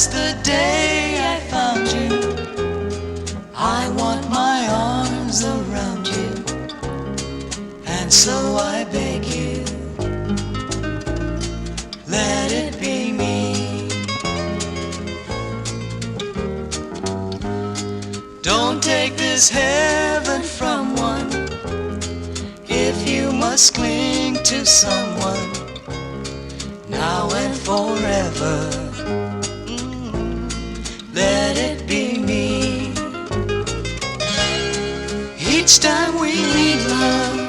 as the day I found you. I want my arms around you, and so I beg you, let it be me. Don't take this heaven from one. If you must cling to someone now and forever, let it be me. Each time we meet, love,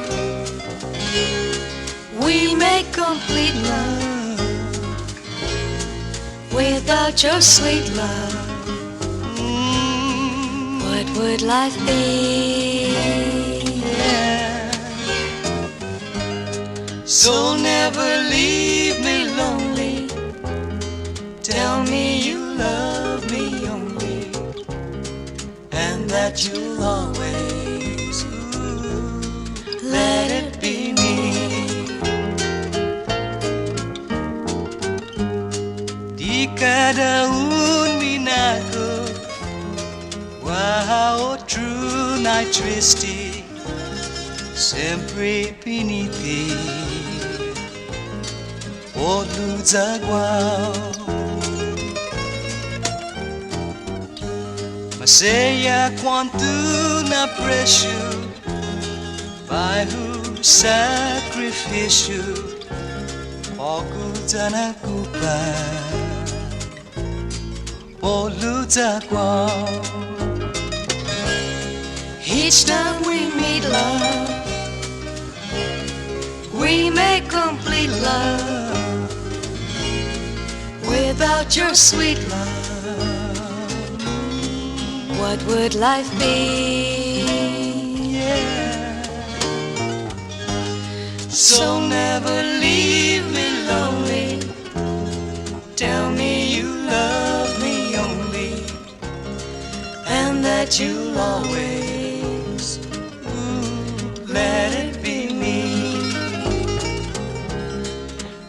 we make complete love. Without your sweet love, what would life be? Yeah. So never leave me lonely. Tell me you love me only, and that you'll always let it be me. Di kada un minago, wow, true night tristi, sempre piniti, Potlu Guahu. Masaya quanto na aprecio, bairro sacrifício, oculta na culpa, Potlu Guahu. Each time we meet, love, we make complete love. Without your sweet love, what would life be? Yeah. So never leave me lonely. Tell me you love me only, and that you'll always let it be me,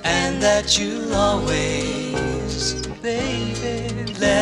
and that you'll always, baby, let